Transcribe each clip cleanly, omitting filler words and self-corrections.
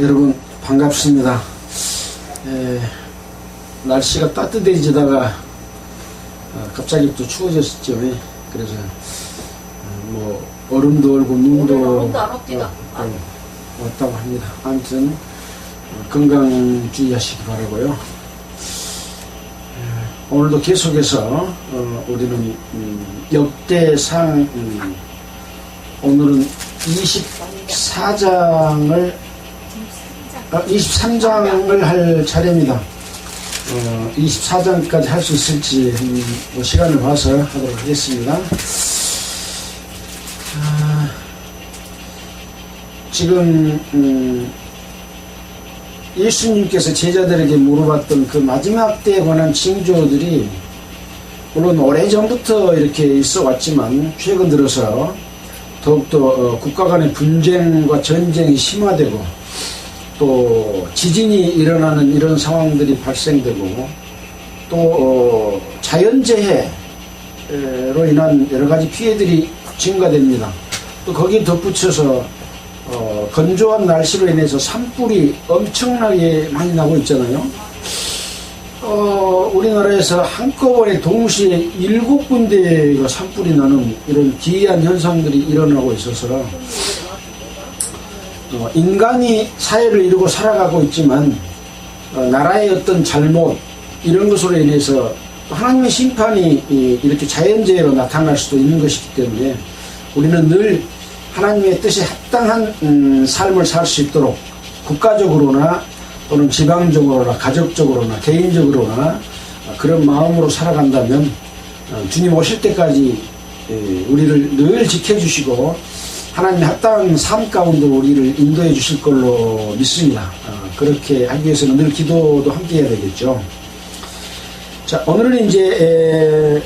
여러분 반갑습니다. 날씨가 따뜻해지다가 갑자기 또 추워졌죠. 그래서 뭐 얼음도 얼고 눈도 왔다고 합니다. 아무튼 건강 주의하시기 바라고요. 오늘도 계속해서 우리는 역대상 오늘은 23장을 할 차례입니다. 24장까지 할 수 있을지 뭐 시간을 봐서 하도록 하겠습니다. 지금 예수님께서 제자들에게 물어봤던 그 마지막 때에 관한 징조들이 물론 오래전부터 이렇게 있어 왔지만 최근 들어서 더욱더 국가 간의 분쟁과 전쟁이 심화되고 또 지진이 일어나는 이런 상황들이 발생되고 또 자연재해로 인한 여러가지 피해들이 증가됩니다. 또 거기에 덧붙여서 건조한 날씨로 인해서 산불이 엄청나게 많이 나고 있잖아요. 우리나라에서 한꺼번에 동시에 7군데가 산불이 나는 이런 기이한 현상들이 일어나고 있어서 인간이 사회를 이루고 살아가고 있지만 나라의 어떤 잘못 이런 것으로 인해서 하나님의 심판이 이렇게 자연재해로 나타날 수도 있는 것이기 때문에 우리는 늘 하나님의 뜻에 합당한 삶을 살 수 있도록 국가적으로나 또는 지방적으로나 가족적으로나 개인적으로나 그런 마음으로 살아간다면 주님 오실 때까지 우리를 늘 지켜주시고 하나님의 합당한 삶 가운데 우리를 인도해 주실 걸로 믿습니다. 그렇게 하기 위해서는 늘 기도도 함께 해야 되겠죠. 자, 오늘은 이제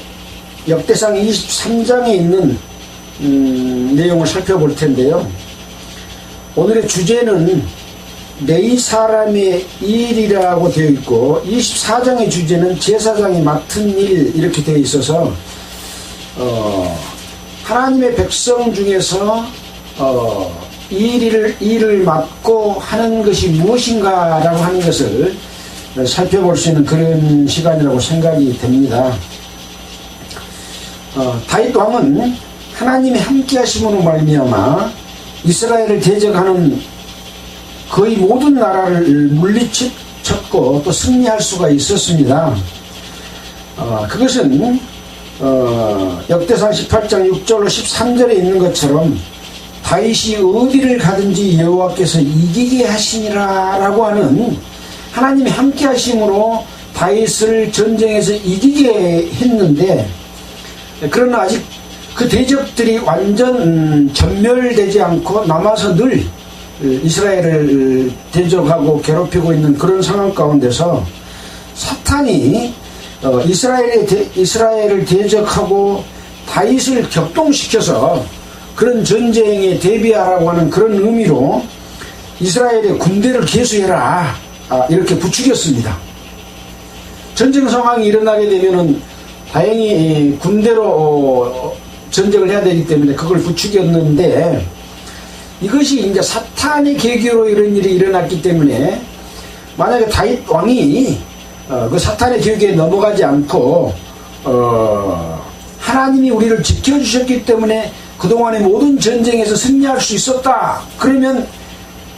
역대상 23장에 있는 내용을 살펴볼 텐데요. 오늘의 주제는 네 사람의 일이라고 되어 있고 24장의 주제는 제사장이 맡은 일 이렇게 되어 있어서 하나님의 백성 중에서 일을 맡고 하는 것이 무엇인가라고 하는 것을 살펴볼 수 있는 그런 시간이라고 생각이 됩니다. 다윗 왕은 하나님의 함께 하심으로 말미암아 이스라엘을 대적하는 거의 모든 나라를 물리쳤고 또 승리할 수가 있었습니다. 그것은 역대상 18장 6절로 13절에 있는 것처럼 다윗이 어디를 가든지 여호와께서 이기게 하시니라 라고 하는 하나님의 함께 하심으로 다윗을 전쟁에서 이기게 했는데, 그러나 아직 그 대적들이 완전 전멸되지 않고 남아서 늘 이스라엘을 대적하고 괴롭히고 있는 그런 상황 가운데서 사탄이 이스라엘을 대적하고 다윗을 격동시켜서 그런 전쟁에 대비하라고 하는 그런 의미로 이스라엘의 군대를 계수해라 이렇게 부추겼습니다. 전쟁 상황이 일어나게 되면은 다행히 군대로 전쟁을 해야 되기 때문에 그걸 부추겼는데, 이것이 이제 사탄의 계기로 이런 일이 일어났기 때문에 만약에 다윗 왕이 그 사탄의 계기에 넘어가지 않고 하나님이 우리를 지켜주셨기 때문에 그동안의 모든 전쟁에서 승리할 수 있었다, 그러면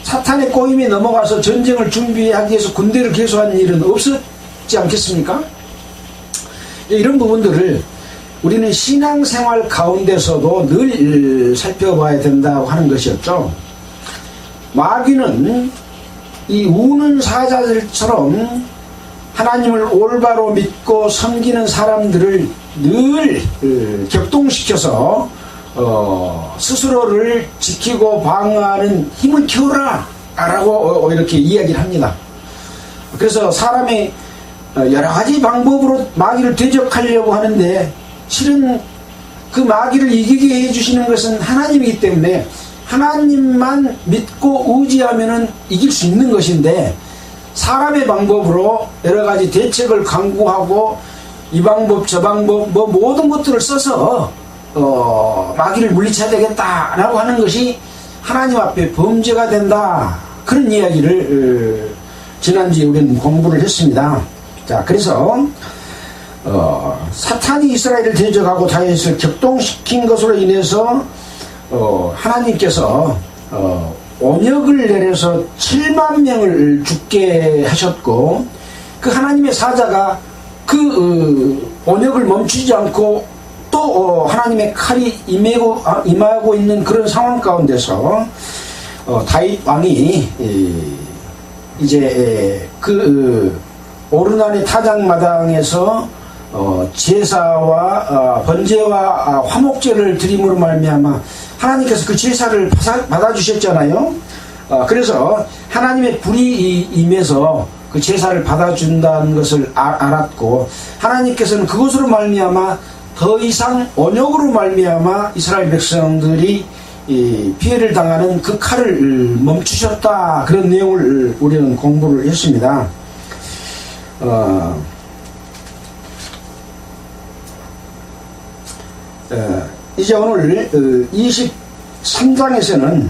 사탄의 꼬임에 넘어가서 전쟁을 준비하기 위해서 군대를 개수한 일은 없었지 않겠습니까? 이런 부분들을 우리는 신앙생활 가운데서도 늘 살펴봐야 된다고 하는 것이었죠. 마귀는 이 우는 사자들처럼 하나님을 올바로 믿고 섬기는 사람들을 늘 격동시켜서 스스로를 지키고 방어하는 힘을 키워라 라고 이렇게 이야기를 합니다. 그래서 사람이 여러 가지 방법으로 마귀를 대적하려고 하는데 실은 그 마귀를 이기게 해주시는 것은 하나님이기 때문에 하나님만 믿고 의지하면 이길 수 있는 것인데, 사람의 방법으로 여러 가지 대책을 강구하고 이 방법 저 방법 뭐 모든 것들을 써서 마귀를 물리쳐야 되겠다라고 하는 것이 하나님 앞에 범죄가 된다 그런 이야기를 지난주에 우리는 공부를 했습니다. 자, 그래서 사탄이 이스라엘을 대적하고 다윗을 격동시킨 것으로 인해서 하나님께서 온역을 내려서 7만 명을 죽게 하셨고, 그 하나님의 사자가 그 온역을 멈추지 않고 또 하나님의 칼이 임하고 있는 그런 상황 가운데서 다윗 왕이 이제 그 오르나니 타작마당에서 제사와 번제와 화목제를 드림으로 말미암아 하나님께서 그 제사를 받아주셨잖아요. 그래서 하나님의 불이 임해서 그 제사를 받아준다는 것을 알았고, 하나님께서는 그것으로 말미암아 더 이상 언역으로 말미암아 이스라엘 백성들이 피해를 당하는 그 칼을 멈추셨다, 그런 내용을 우리는 공부를 했습니다. 이제 오늘 23장에서는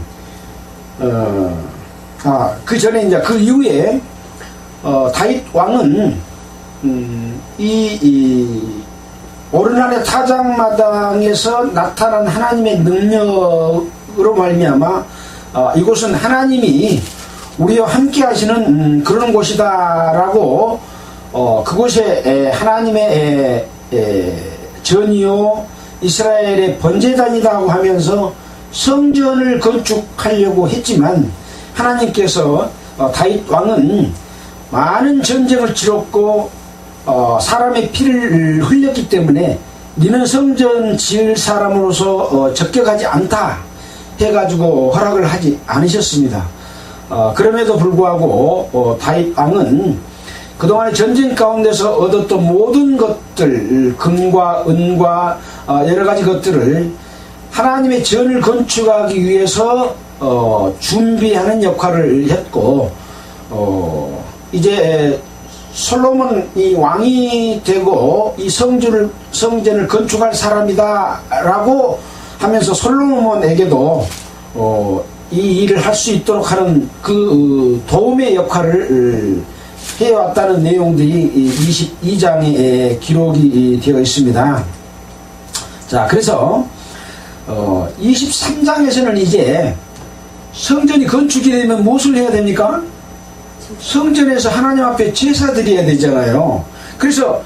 그 전에 이제 그 이후에 다윗 왕은 이 오르나니 타작마당에서 나타난 하나님의 능력으로 말미암아 이곳은 하나님이 우리와 함께 하시는 그런 곳이다라고 그곳에 하나님의 전이요 이스라엘의 번제단이라고 하면서 성전을 건축하려고 했지만, 하나님께서 다윗 왕은 많은 전쟁을 치렀고 사람의 피를 흘렸기 때문에 너는 성전 지을 사람으로서 적격하지 않다 해가지고 허락을 하지 않으셨습니다. 그럼에도 불구하고 다윗 왕은 그동안의 전쟁 가운데서 얻었던 모든 것들, 금과 은과 여러가지 것들을 하나님의 전을 건축하기 위해서 준비하는 역할을 했고, 이제 솔로몬이 왕이 되고 이 성전을 건축할 사람이다 라고 하면서 솔로몬에게도 이 일을 할 수 있도록 하는 그 도움의 역할을 해왔다는 내용들이 22장에 기록이 되어 있습니다. 자, 그래서 23장에서는 이제 성전이 건축이 되면 무엇을 해야 됩니까? 성전에서 하나님 앞에 제사 드려야 되잖아요. 그래서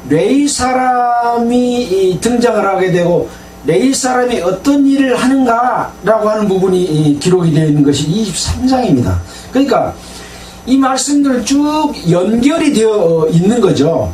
레위 사람이 등장을 하게 되고, 레위 사람이 어떤 일을 하는가라고 하는 부분이 기록이 되어 있는 것이 23장입니다. 그러니까 이 말씀들은 쭉 연결이 되어 있는 거죠.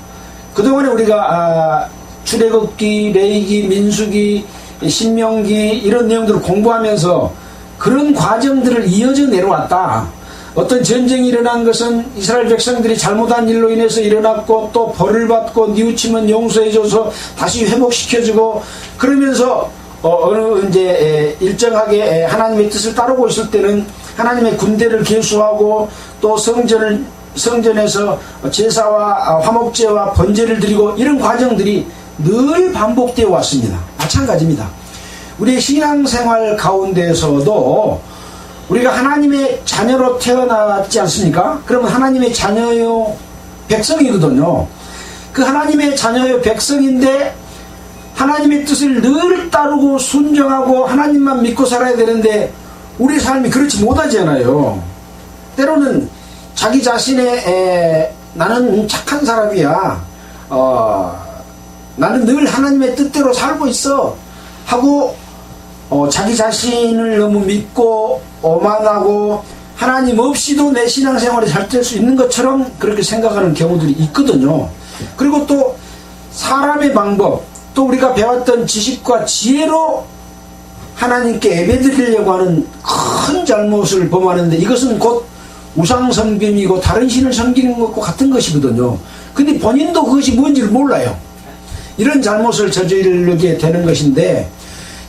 그동안에 우리가 출애굽기, 레위기, 민수기, 신명기 이런 내용들을 공부하면서 그런 과정들을 이어져 내려왔다. 어떤 전쟁이 일어난 것은 이스라엘 백성들이 잘못한 일로 인해서 일어났고, 또 벌을 받고 뉘우치면 용서해줘서 다시 회복시켜주고, 그러면서 어느 이제 일정하게 하나님의 뜻을 따르고 있을 때는 하나님의 군대를 계수하고, 또 성전에서 제사와 화목제와 번제를 드리고, 이런 과정들이 늘 반복되어 왔습니다. 마찬가지입니다. 우리의 신앙생활 가운데서도 우리가 하나님의 자녀로 태어났지 않습니까? 그러면 하나님의 자녀요 백성이거든요. 그 하나님의 자녀요 백성인데 하나님의 뜻을 늘 따르고 순종하고 하나님만 믿고 살아야 되는데 우리 삶이 그렇지 못하잖아요. 때로는 자기 자신의 나는 착한 사람이야, 나는 늘 하나님의 뜻대로 살고 있어 하고 자기 자신을 너무 믿고 오만하고 하나님 없이도 내 신앙생활이 잘 될 수 있는 것처럼 그렇게 생각하는 경우들이 있거든요. 그리고 또 사람의 방법, 또 우리가 배웠던 지식과 지혜로 하나님께 예배드리려고 하는 큰 잘못을 범하는데, 이것은 곧 우상섬김이고 다른 신을 섬기는 것과 같은 것이거든요. 근데 본인도 그것이 뭔지를 몰라요. 이런 잘못을 저지르게 되는 것인데,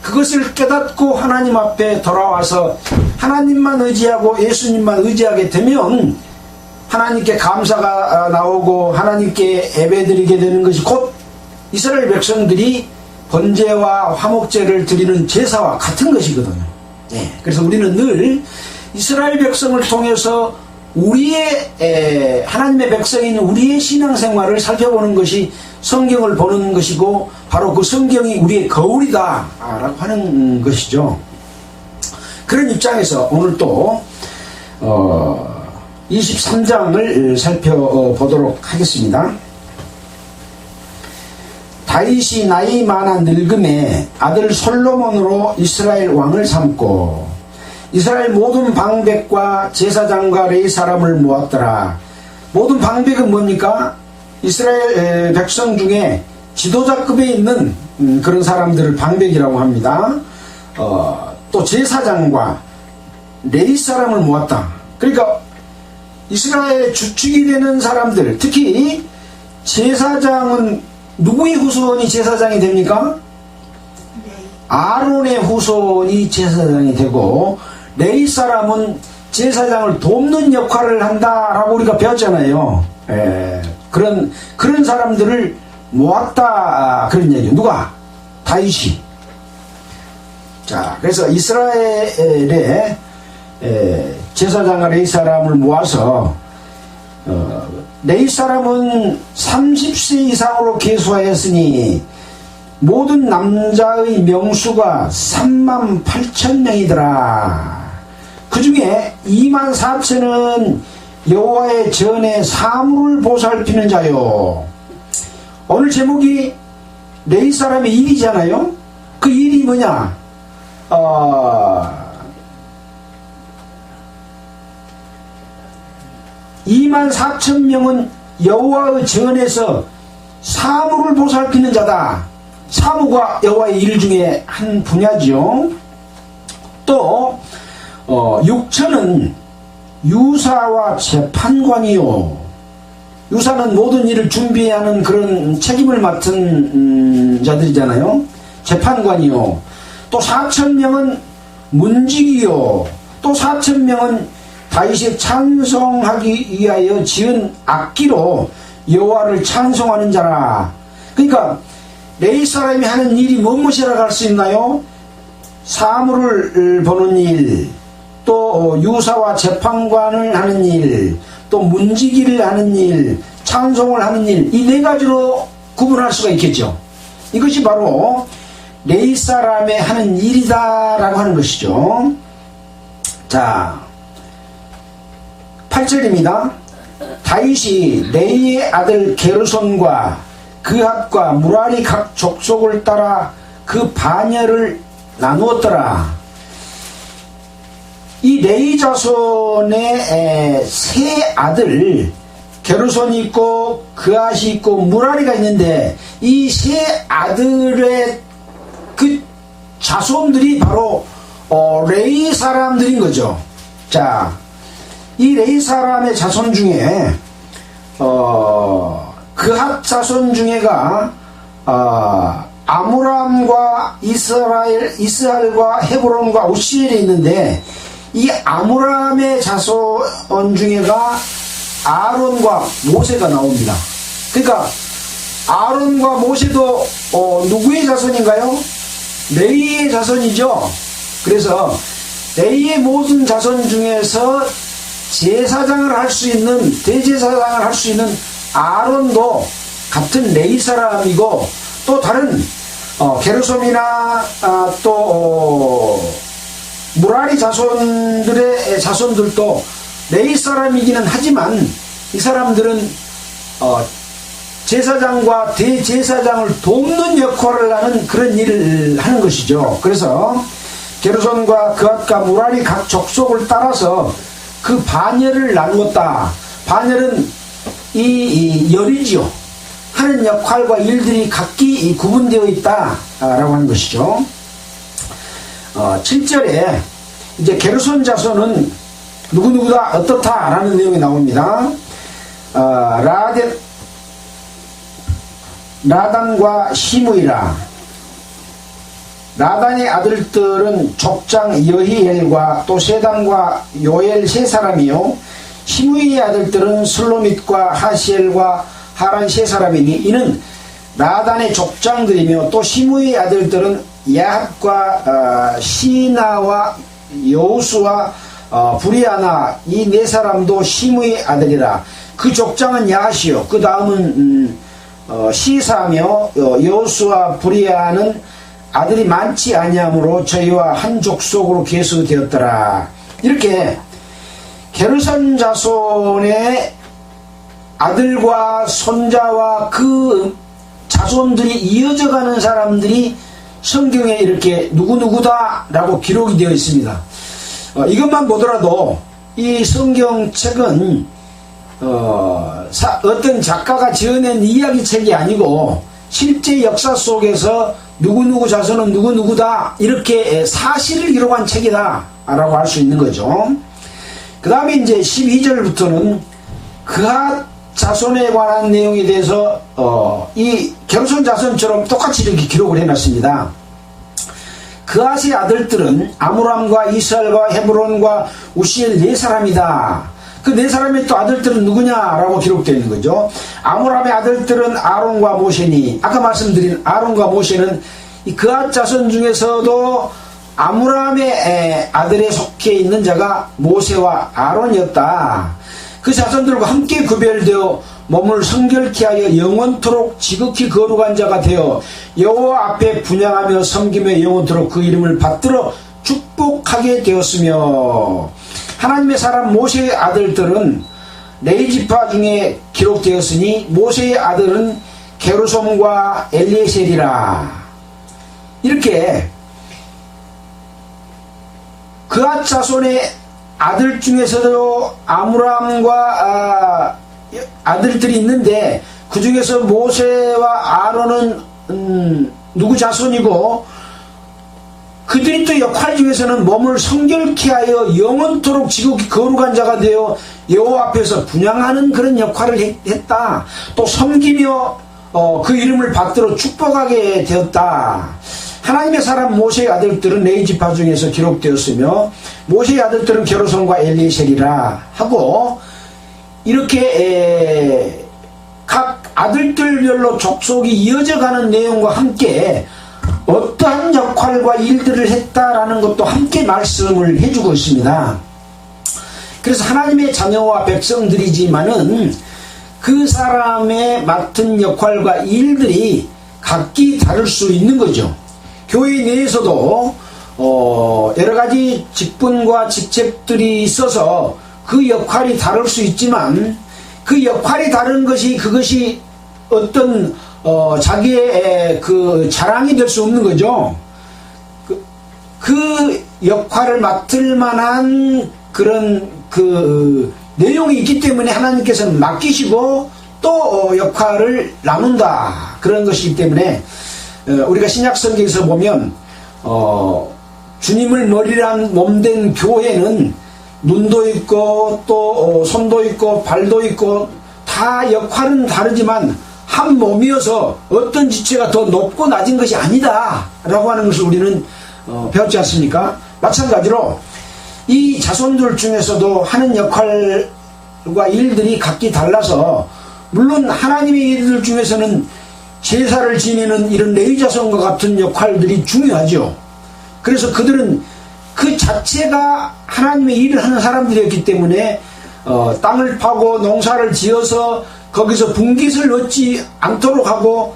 그것을 깨닫고 하나님 앞에 돌아와서 하나님만 의지하고 예수님만 의지하게 되면 하나님께 감사가 나오고 하나님께 예배드리게 되는 것이 곧 이스라엘 백성들이 번제와 화목제를 드리는 제사와 같은 것이거든요. 그래서 우리는 늘 이스라엘 백성을 통해서 우리의 하나님의 백성인 우리의 신앙생활을 살펴보는 것이 성경을 보는 것이고 바로 그 성경이 우리의 거울이다 라고 하는 것이죠. 그런 입장에서 오늘 또 23장을 살펴보도록 하겠습니다. 다윗이 나이 많아 늙음에 아들 솔로몬으로 이스라엘 왕을 삼고 이스라엘 모든 방백과 제사장과 레위 사람을 모았더라. 모든 방백은 뭡니까? 이스라엘 백성 중에 지도자급에 있는 그런 사람들을 방백이라고 합니다. 또 제사장과 레위 사람을 모았다. 그러니까 이스라엘의 주축이 되는 사람들, 특히 제사장은 누구의 후손이 제사장이 됩니까? 아론의 후손이 제사장이 되고 레위 사람은 제사장을 돕는 역할을 한다라고 우리가 배웠잖아요. 그런 사람들을 모았다 그런 얘기예요. 누가? 다윗이. 자, 그래서 이스라엘의 제사장과 레위 사람을 모아서 레위 사람은 30세 이상으로 계수하였으니 모든 남자의 명수가 38,000명이더라. 그 중에 24,000은 여호와의 전에 사물을 보살피는 자요. 오늘 제목이 레위 사람의 일이잖아요. 그 일이 뭐냐? 24,000명은 여호와의 전에서 사물을 보살피는 자다. 사무가 여호와의 일 중에 한 분야지요. 또 6,000은 유사와 재판관이요. 유사는 모든 일을 준비하는 그런 책임을 맡은 자들이잖아요. 재판관이요. 또 4,000명은 문지기요. 또 4,000명은 다윗이 찬송하기 위하여 지은 악기로 여호와를 찬송하는 자라. 그러니까 레위 사람이 하는 일이 무엇이라고 할 수 있나요? 사물을 보는 일, 또 유사와 재판관을 하는 일, 또 문지기를 하는 일, 찬송을 하는 일, 이 네 가지로 구분할 수가 있겠죠. 이것이 바로 레위 사람의 하는 일이다라고 하는 것이죠. 자, 8절입니다. 다윗이 레위의 아들 게르손과 그핫과 무라리 각 족속을 따라 그 반열을 나누었더라. 이 레위 자손의 세 아들 게르손이 있고 그핫이 있고 무라리가 있는데 이 세 아들의 그 자손들이 바로 레위 사람들인 거죠. 자, 이 레위 사람의 자손 중에 그핫 자손 중에가 아므람과 이스할과 헤브론과 우시엘이 있는데 이 아므람의 자손 중에가 아론과 모세가 나옵니다. 그러니까 아론과 모세도 누구의 자손인가요? 레위의 자손이죠. 그래서 레위의 모든 자손 중에서 제사장을 할 수 있는, 대제사장을 할 수 있는 아론도 같은 레위 사람이고, 또 다른 게르솜이나 또 무라리 자손들의 자손들도 레위 사람이기는 하지만 이 사람들은 제사장과 대제사장을 돕는 역할을 하는 그런 일을 하는 것이죠. 그래서 게르솜과 그핫과 무라리 각 족속을 따라서 그 반열을 나누었다. 반열은 이 열이지요. 하는 역할과 일들이 각기 구분되어 있다라고 하는 것이죠. 7절에 이제 게르손 자손은 누구누구다 어떻다라는 내용이 나옵니다. 라단과 시므이라. 라단의 아들들은 족장 여히엘과 또 세단과 요엘 세 사람이요, 시므이의 아들들은 슬로밋과 하시엘과 하란 세 사람이니 이는 라단의 족장들이며, 또 시므이의 아들들은 야합과 시나와 여우수와 부리아나 이 네 사람도 시므의 아들이라. 그 족장은 야하시요. 그 다음은 시사며 여호수아 부리아는 아들이 많지 아니하므로 저희와 한 족속으로 계수되었더라. 이렇게 게르손 자손의 아들과 손자와 그 자손들이 이어져가는 사람들이 성경에 이렇게 누구누구다 라고 기록이 되어 있습니다. 이것만 보더라도 이 성경책은 어떤 작가가 지어낸 이야기책이 아니고 실제 역사 속에서 누구누구 자손은 누구누구다 이렇게 사실을 기록한 책이다 라고 할 수 있는 거죠. 그 다음에 이제 12절부터는 그핫 자손에 관한 내용에 대해서 이 게르손 자손처럼 똑같이 이렇게 기록을 해놨습니다. 그핫의 아들들은 아므람과 이스라엘과 헤브론과 우시엘 네 사람이다. 그 네 사람의 또 아들들은 누구냐라고 기록되어 있는 거죠. 아므람의 아들들은 아론과 모세니, 아까 말씀드린 아론과 모세는 이 그핫 자손 중에서도 아므람의 아들에 속해 있는 자가 모세와 아론이었다. 그 자손들과 함께 구별되어 몸을 성결케 하여 영원토록 지극히 거룩한 자가 되어 여호와 앞에 분향하며 섬기며 영원토록 그 이름을 받들어 축복하게 되었으며, 하나님의 사람 모세의 아들들은 네 지파 중에 기록되었으니 모세의 아들은 게르솜과 엘리에셀이라. 이렇게 그핫 자손의 아들 중에서도 아므람과 아들들이 있는데 그 중에서 모세와 아론은 누구 자손이고, 그들이 또 역할 중에서는 몸을 성결케 하여 영원토록 지극히 거룩한 자가 되어 여호와 앞에서 분향하는 그런 역할을 했다. 또 섬기며 그 이름을 받들어 축복하게 되었다. 하나님의 사람 모세의 아들들은 네 지파 중에서 기록되었으며 모세의 아들들은 게르솜과 엘리에셀이라 하고, 이렇게 각 아들들별로 족속이 이어져가는 내용과 함께 어떠한 역할과 일들을 했다라는 것도 함께 말씀을 해주고 있습니다. 그래서 하나님의 자녀와 백성들이지만은 그 사람의 맡은 역할과 일들이 각기 다를 수 있는 거죠. 교회 내에서도 여러가지 직분과 직책들이 있어서 그 역할이 다를 수 있지만, 그 역할이 다른 것이 그것이 어떤 자기의 그 자랑이 될 수 없는 거죠. 그 역할을 맡을 만한 그런 그 내용이 있기 때문에 하나님께서는 맡기시고 또 역할을 나눈다, 그런 것이기 때문에 우리가 신약 성경에서 보면 주님을 머리란 몸된 교회는 눈도 있고 또 손도 있고 발도 있고 다 역할은 다르지만 한 몸이어서 어떤 지체가 더 높고 낮은 것이 아니다 라고 하는 것을 우리는 배웠지 않습니까? 마찬가지로 이 자손들 중에서도 하는 역할과 일들이 각기 달라서, 물론 하나님의 일들 중에서는 제사를 지내는 이런 레위 자손과 같은 역할들이 중요하죠. 그래서 그들은 그 자체가 하나님의 일을 하는 사람들이었기 때문에 땅을 파고 농사를 지어서 거기서 분깃을 얻지 않도록 하고,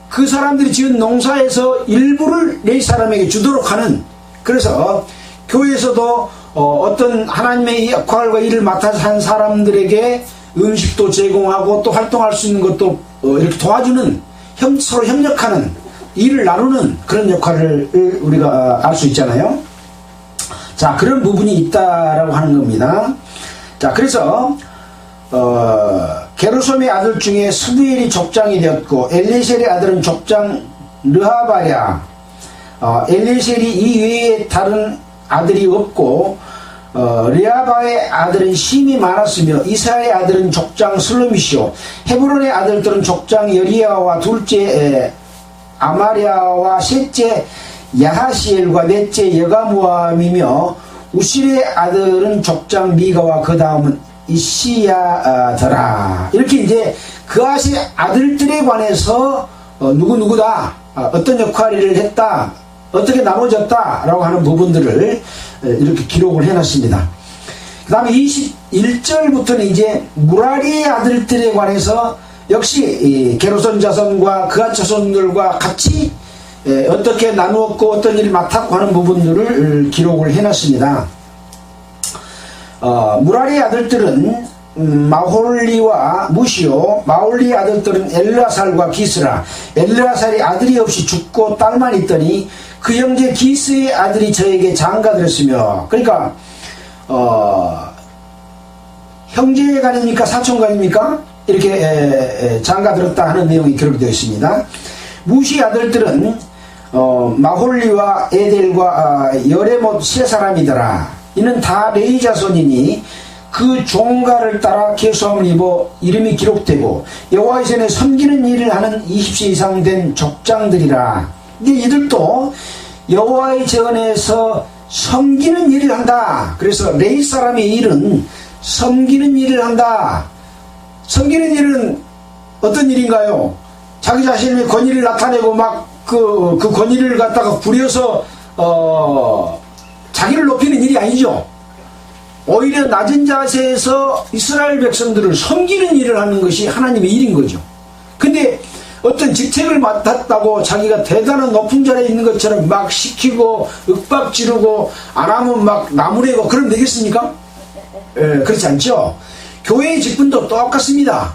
그 사람들이 지은 농사에서 일부를 레위 사람에게 주도록 하는, 그래서 교회에서도 어떤 하나님의 역할과 일을 맡아서 한 사람들에게 음식도 제공하고 또 활동할 수 있는 것도 이렇게 도와주는, 서로 협력하는, 일을 나누는 그런 역할을 우리가 알 수 있잖아요. 자, 그런 부분이 있다라고 하는 겁니다. 자, 그래서 게르솜의 아들 중에 스부엘이 족장이 되었고, 엘리에셀의 아들은 족장 르하바야. 엘리에셀이 이 외에 다른 아들이 없고, 르하바의 아들은 심이 많았으며, 이사의 아들은 족장 슬로미시오. 헤브론의 아들들은 족장 여리야와 둘째 아마리아와 셋째 야하시엘과 넷째 여가무암이며, 우실의 아들은 족장 미가와 그 다음은 이시야더라. 이렇게 이제 그앗의 아들들에 관해서 누구누구다, 어떤 역할을 했다, 어떻게 나눠졌다 라고 하는 부분들을 이렇게 기록을 해놨습니다. 그 다음에 21절부터는 이제 무라리의 아들들에 관해서 역시 이 게르손 자손과 그앗 자손들과 같이 어떻게 나누었고 어떤 일을 맡았고 하는 부분들을 기록을 해놨습니다. 무라리의 아들들은 마홀리와 무시오, 마홀리의 아들들은 엘르아살과 기스라. 엘르아살이 아들이 없이 죽고 딸만 있더니 그 형제 기스의 아들이 저에게 장가들었으며, 그러니까 형제간입니까 사촌간입니까? 이렇게 장가들었다 하는 내용이 기록되어 있습니다. 무시 아들들은 마홀리와 에델과 여레못 세 사람이더라. 이는 다 레위 자손이니 그 종가를 따라 계수함을 입어 이름이 기록되고 여호와의 전에 섬기는 일을 하는 20세 이상 된 족장들이라. 이들도 여호와의 전에서 섬기는 일을 한다. 그래서 레위 사람의 일은 섬기는 일을 한다. 섬기는 일은 어떤 일인가요? 자기 자신의 권위를 나타내고 막 그 권위를 갖다가 부려서 자기를 높이는 일이 아니죠. 오히려 낮은 자세에서 이스라엘 백성들을 섬기는 일을 하는 것이 하나님의 일인 거죠. 근데 어떤 직책을 맡았다고 자기가 대단한 높은 자리에 있는 것처럼 막 시키고 윽박 지르고 안 하면 막 나무래고 그러면 되겠습니까? 그렇지 않죠. 교회의 직분도 똑같습니다.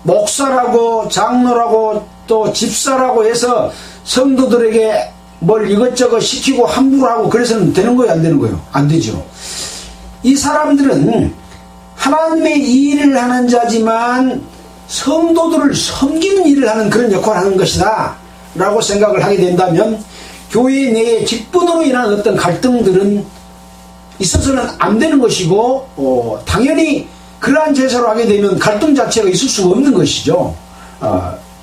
목사라고 장로라고 또 집사라고 해서 성도들에게 뭘 이것저것 시키고 함부로 하고 그래서는 되는 거예요, 안 되는 거예요? 안 되죠. 이 사람들은 하나님의 일을 하는 자지만 성도들을 섬기는 일을 하는 그런 역할을 하는 것이다 라고 생각을 하게 된다면 교회 내의 직분으로 인한 어떤 갈등들은 있어서는 안 되는 것이고 당연히 그러한 제사로 하게 되면 갈등 자체가 있을 수가 없는 것이죠.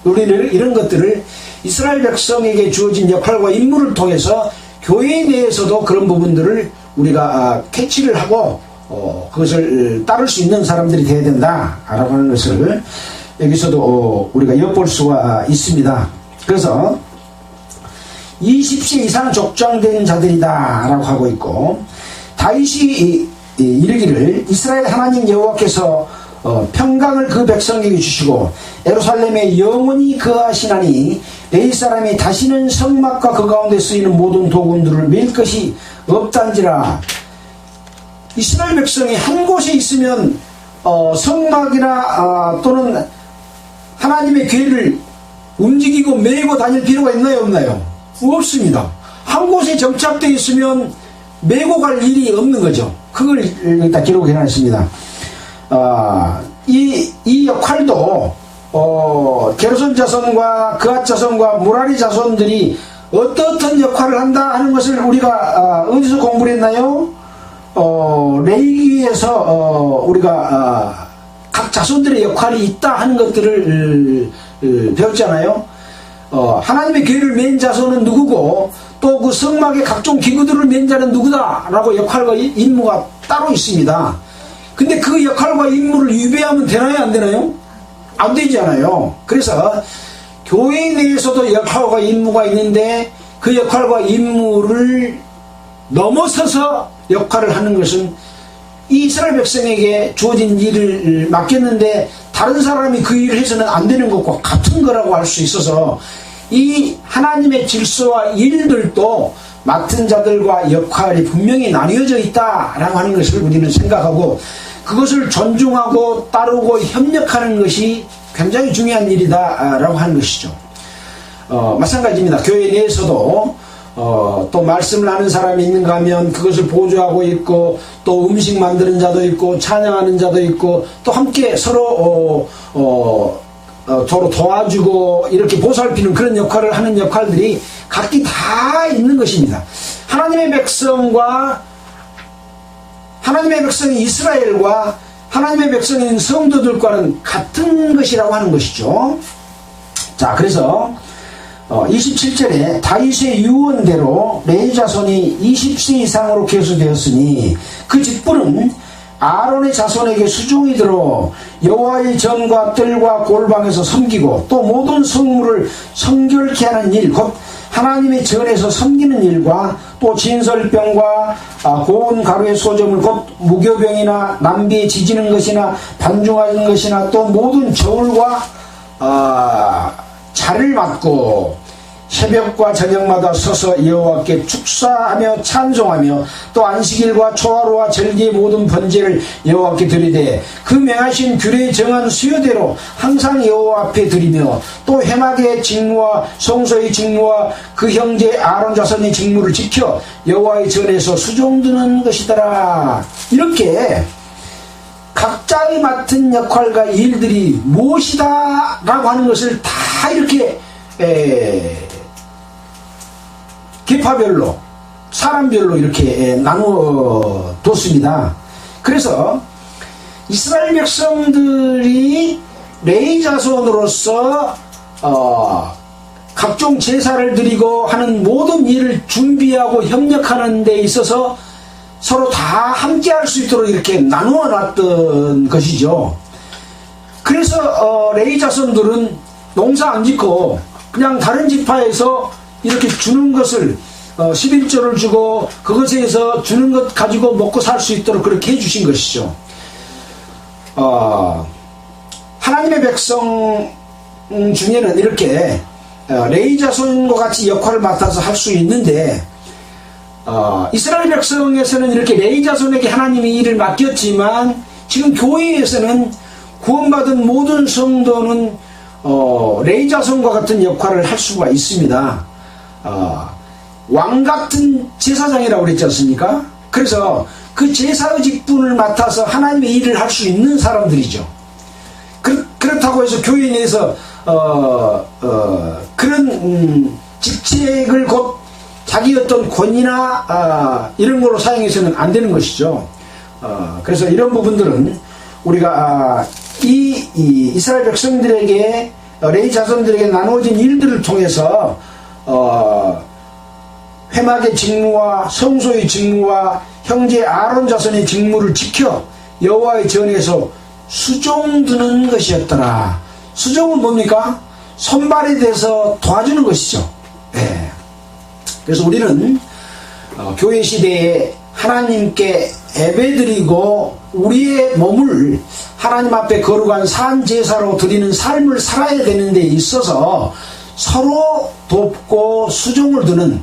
우리는 이런 것들을 이스라엘 백성에게 주어진 역할과 임무를 통해서 교회 내에서도 그런 부분들을 우리가 캐치를 하고 그것을 따를 수 있는 사람들이 되어야 된다라고 하는 것을 여기서도 우리가 엿볼 수가 있습니다. 그래서 20세 이상 족장된 자들이다 라고 하고 있고, 다윗이 이르기를 이스라엘 하나님 여호와께서 평강을 그 백성에게 주시고 예루살렘에 영원히 거하시나니 레위 사람이 다시는 성막과 그 가운데 쓰이는 모든 도금들을 밀 것이 없단지라. 이스라엘 백성이 한 곳에 있으면 성막이나 또는 하나님의 괴를 움직이고 메고 다닐 필요가 있나요, 없나요? 없습니다. 한 곳에 정착되어 있으면 메고 갈 일이 없는 거죠. 그걸 일단 기록해 놨습니다. 이 역할도 게르손 자손과 그앗 자손과 무라리 자손들이 어떤 역할을 한다 하는 것을 우리가 어디서 공부를 했나요? 레위기에서 우리가 각 자손들의 역할이 있다 하는 것들을 배웠잖아요. 하나님의 교회를 맨 자손은 누구고 또 그 성막의 각종 기구들을 맨 자는 누구다 라고 역할과 임무가 따로 있습니다. 근데 그 역할과 임무를 위배하면 되나요, 안 되나요? 안 되잖아요. 그래서 교회 내에서도 역할과 임무가 있는데 그 역할과 임무를 넘어서서 역할을 하는 것은 이 이스라엘 백성에게 주어진 일을 맡겼는데 다른 사람이 그 일을 해서는 안 되는 것과 같은 거라고 할 수 있어서 이 하나님의 질서와 일들도 맡은 자들과 역할이 분명히 나뉘어져 있다라고 하는 것을 우리는 생각하고 그것을 존중하고 따르고 협력하는 것이 굉장히 중요한 일이다라고 하는 것이죠. 마찬가지입니다. 교회 내에서도 또 말씀을 하는 사람이 있는가 하면 그것을 보조하고 있고 또 음식 만드는 자도 있고 찬양하는 자도 있고 또 함께 서로 도와주고 이렇게 보살피는 그런 역할을 하는 역할들이 각기 다 있는 것입니다. 하나님의 백성이 이스라엘과 하나님의 백성인 성도들과는 같은 것이라고 하는 것이죠. 자, 그래서 27절에 다윗의 유언대로 레위 자손이 20세 이상으로 계수되었으니 그 직분은 아론의 자손에게 수종이 들어 여호와의 전과 뜰과 골방에서 섬기고 또 모든 성물을 성결케 하는 일, 곧 하나님의 전에서 섬기는 일과 또 진설병과 고운 가루의 소점을 곧 무교병이나 남비에 지지는 것이나 반중하는 것이나 또 모든 저울과 자를 맡고 새벽과 저녁마다 서서 여호와께 축사하며 찬송하며 또 안식일과 초하루와 절기의 모든 번제를 여호와께 드리되 그 명하신 규례에 정한 수요대로 항상 여호와 앞에 드리며 또 회막의 직무와 성소의 직무와 그 형제 아론 자손의 직무를 지켜 여호와의 전에서 수종드는 것이더라. 이렇게 각자의 맡은 역할과 일들이 무엇이다 라고 하는 것을 다 이렇게 계파별로 사람별로 이렇게 나누어 뒀습니다. 그래서 이스라엘 백성들이 레위 자손으로서 각종 제사를 드리고 하는 모든 일을 준비하고 협력하는 데 있어서 서로 다 함께 할 수 있도록 이렇게 나누어 놨던 것이죠. 그래서 레위 자손들은 농사 안 짓고 그냥 다른 지파에서 이렇게 주는 것을 11조를 주고 그것에서 주는 것 가지고 먹고 살 수 있도록 그렇게 해주신 것이죠. 하나님의 백성 중에는 이렇게 레위 자손과 같이 역할을 맡아서 할 수 있는데 이스라엘 백성에서는 이렇게 레위 자손에게 하나님이 일을 맡겼지만 지금 교회에서는 구원받은 모든 성도는 레위 자손과 같은 역할을 할 수가 있습니다. 왕 같은 제사장이라고 그랬지 않습니까? 그래서 그 제사의 직분을 맡아서 하나님의 일을 할 수 있는 사람들이죠. 그렇다고 해서 교회 내에서 그런 직책을 곧 자기 어떤 권위나 이런 걸로 사용해서는 안 되는 것이죠. 그래서 이런 부분들은 우리가 이스라엘 백성들에게 레위 자손들에게 나누어진 일들을 통해서 회막의 직무와 성소의 직무와 형제 아론 자손의 직무를 지켜 여호와의 전에서 수종드는 것이었더라. 수종은 뭡니까? 손발이 돼서 도와주는 것이죠. 네. 그래서 우리는 교회 시대에 하나님께 예배드리고 우리의 몸을 하나님 앞에 거룩한 산제사로 드리는 삶을 살아야 되는 데 있어서 서로 돕고 수종을 드는,